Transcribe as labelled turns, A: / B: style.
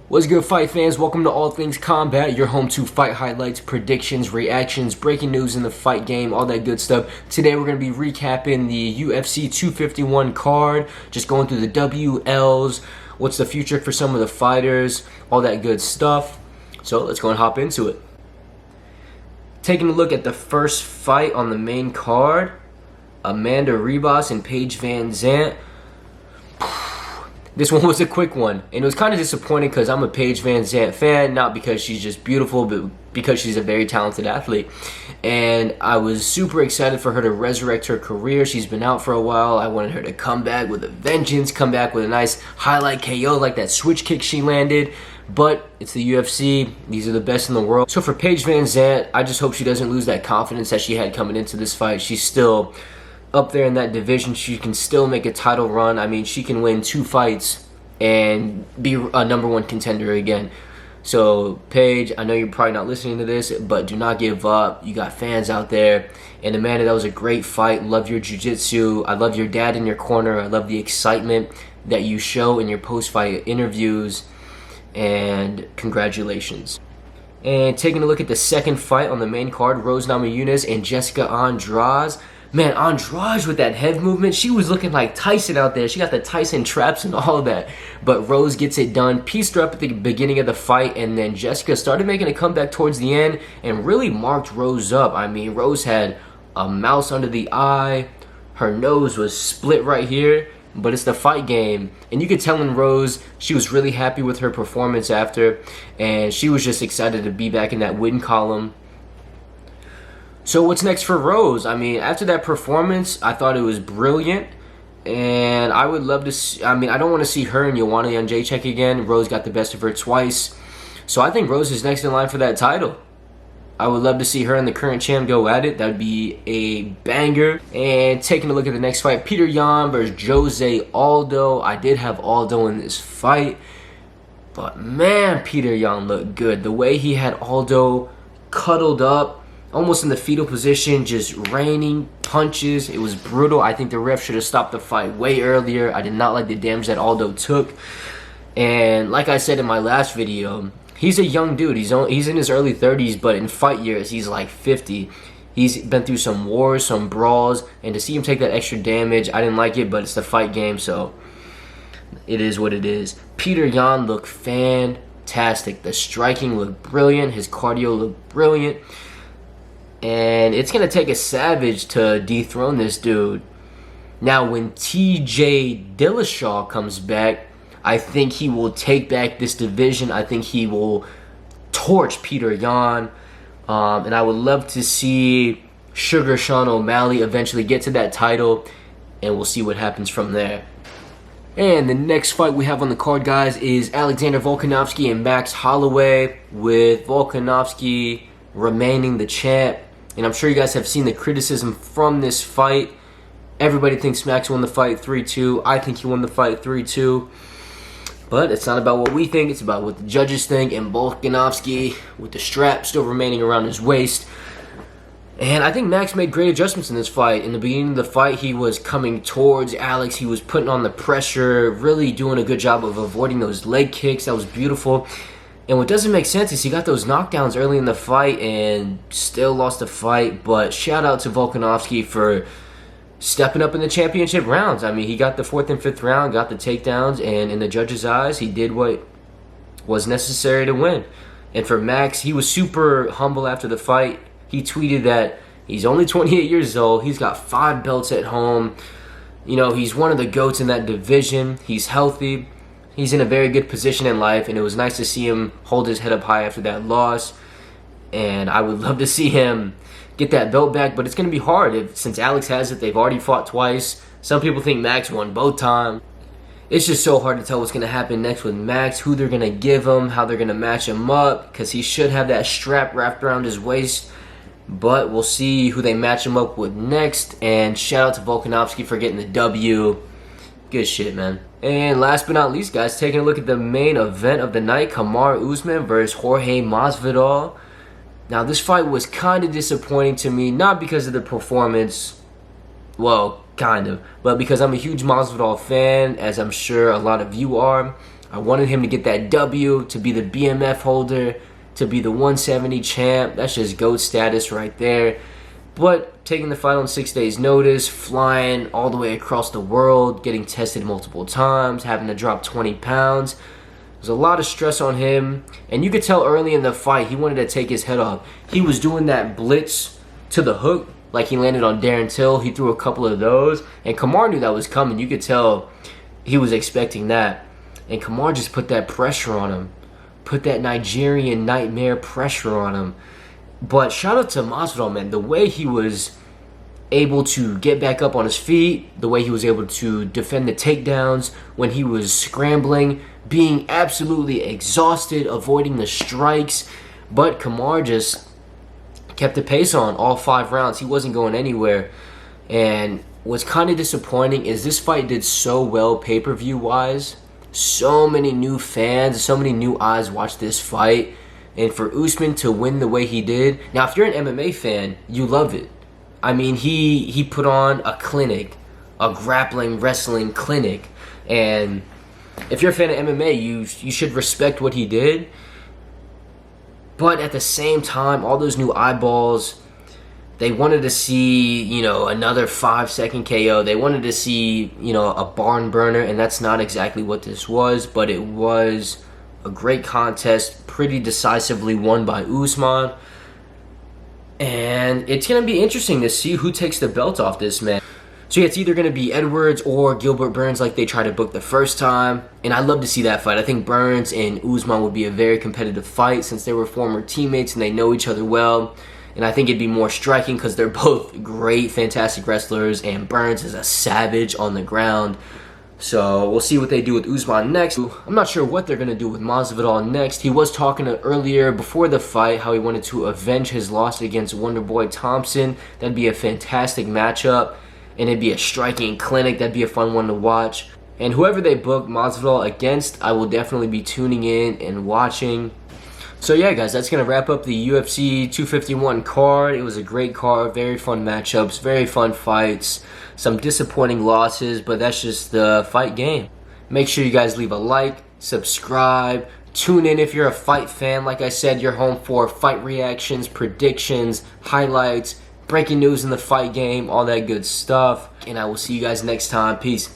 A: What's good, fight fans? Welcome to All Things Combat, your home to fight highlights, predictions, reactions, breaking news in the fight game, all that good stuff. Today we're going to be recapping the UFC 251 card, just going through the WLs, what's the future for some of the fighters, all that good stuff. So let's go and hop into it. Taking a look at the first fight on the main card, Amanda Ribas and Paige Vanzant. This one was a quick one, and it was kind of disappointing because I'm a Paige Vanzant fan, not because she's just beautiful, but because she's a very talented athlete. And I was super excited for her to resurrect her career. She's been out for a while. I wanted her to come back with a vengeance, come back with a nice highlight KO like that switch kick she landed. But it's the UFC. These are the best in the world. So for Paige Vanzant, I just hope she doesn't lose that confidence that she had coming into this fight. She's still up there in that division. She can still make a title run. I mean, she can win 2 fights and be a #1 contender again. So Paige, I know you're probably not listening to this, but do not give up. You got fans out there. And Amanda, that was a great fight. Love your jiu-jitsu. I love your dad in your corner. I love the excitement that you show in your post-fight interviews. And congratulations. And taking a look at the second fight on the main card, Rose Namajunas and Jessica Andrade. Man, Andrade with that head movement, she was looking like Tyson out there. She got the Tyson traps and all of that. But Rose gets it done, pieced her up at the beginning of the fight, and then Jessica started making a comeback towards the end and really marked Rose up. I mean, Rose had a mouse under the eye. Her nose was split right here. But it's the fight game. And you could tell in Rose, she was really happy with her performance after. And she was just excited to be back in that win column. So what's next for Rose? I mean, after that performance, I thought it was brilliant. And I would love to see, I mean, I don't want to see her and Joanna Jędrzejczyk again. Rose got the best of her twice. So I think Rose is next in line for that title. I would love to see her and the current champ go at it. That would be a banger. And taking a look at the next fight, Peter Yan versus Jose Aldo. I did have Aldo in this fight. But man, Peter Yan looked good. The way he had Aldo cuddled up, almost in the fetal position, just raining punches. It was brutal. I think the ref should have stopped the fight way earlier. I did not like the damage that Aldo took. And like I said in my last video, he's a young dude. He's in his early 30s, but in fight years, he's like 50. He's been through some wars, some brawls, and to see him take that extra damage, I didn't like it, but it's the fight game, so it is what it is. Peter Yan looked fantastic. The striking looked brilliant. His cardio looked brilliant. And it's going to take a savage to dethrone this dude. Now, when TJ Dillashaw comes back, I think he will take back this division. I think he will torch Peter Yan. And I would love to see Sugar Sean O'Malley eventually get to that title. And we'll see what happens from there. And the next fight we have on the card, guys, is Alexander Volkanovsky and Max Holloway, with Volkanovsky remaining the champ. And I'm sure you guys have seen the criticism from this fight. Everybody thinks Max won the fight 3-2. I think he won the fight 3-2. But it's not about what we think. It's about what the judges think. And Volkanovsky, with the strap still remaining around his waist. And I think Max made great adjustments in this fight. In the beginning of the fight, he was coming towards Alex. He was putting on the pressure, really doing a good job of avoiding those leg kicks. That was beautiful. And what doesn't make sense is he got those knockdowns early in the fight and still lost the fight. But shout out to Volkanovsky for stepping up in the championship rounds. I mean, he got the 4th and 5th round, got the takedowns, and in the judges' eyes, he did what was necessary to win. And for Max, he was super humble after the fight. He tweeted that he's only 28 years old. He's got 5 belts at home. You know, he's one of the GOATs in that division. He's healthy. He's in a very good position in life, and it was nice to see him hold his head up high after that loss. And I would love to see him get that belt back, but it's going to be hard. Since Alex has it, they've already fought twice. Some people think Max won both times. It's just so hard to tell what's going to happen next with Max, who they're going to give him, how they're going to match him up, because he should have that strap wrapped around his waist. But we'll see who they match him up with next. And shout out to Volkanovsky for getting the W. Good shit, man. And last but not least, guys, taking a look at the main event of the night, Kamaru Usman versus Jorge Masvidal. Now, this fight was kind of disappointing to me, not because of the performance, well, kind of, but because I'm a huge Masvidal fan, as I'm sure a lot of you are. I wanted him to get that W, to be the BMF holder, to be the 170 champ. That's just GOAT status right there. But taking the fight on 6 days' notice, flying all the way across the world, getting tested multiple times, having to drop 20 pounds. There's a lot of stress on him. And you could tell early in the fight, he wanted to take his head off. He was doing that blitz to the hook, like he landed on Darren Till. He threw a couple of those. And Kamar knew that was coming. You could tell he was expecting that. And Kamar just put that pressure on him. Put that Nigerian nightmare pressure on him. But shout out to Masvidal, man. The way he was able to get back up on his feet, the way he was able to defend the takedowns when he was scrambling, being absolutely exhausted, avoiding the strikes. But Kamar just kept the pace on all 5 rounds. He wasn't going anywhere. And what's kind of disappointing is this fight did so well pay-per-view wise. So many new fans, so many new eyes watched this fight. And for Usman to win the way he did. Now, if you're an MMA fan, you love it. I mean, he put on a clinic, a grappling, wrestling clinic. And if you're a fan of MMA, you should respect what he did. But at the same time, all those new eyeballs, they wanted to see, another 5-second KO. They wanted to see, a barn burner. And that's not exactly what this was. But it was a great contest, pretty decisively won by Usman. And it's going to be interesting to see who takes the belt off this man. So yeah, it's either going to be Edwards or Gilbert Burns like they tried to book the first time. And I'd love to see that fight. I think Burns and Usman would be a very competitive fight since they were former teammates and they know each other well. And I think it'd be more striking because they're both great, fantastic wrestlers. And Burns is a savage on the ground. So we'll see what they do with Usman next. I'm not sure what they're going to do with Masvidal next. He was talking earlier before the fight how he wanted to avenge his loss against Wonderboy Thompson. That'd be a fantastic matchup. And it'd be a striking clinic. That'd be a fun one to watch. And whoever they book Masvidal against, I will definitely be tuning in and watching. So yeah, guys, that's going to wrap up the UFC 251 card. It was a great card, very fun matchups, very fun fights, some disappointing losses, but that's just the fight game. Make sure you guys leave a like, subscribe, tune in if you're a fight fan. Like I said, you're home for fight reactions, predictions, highlights, breaking news in the fight game, all that good stuff. And I will see you guys next time. Peace.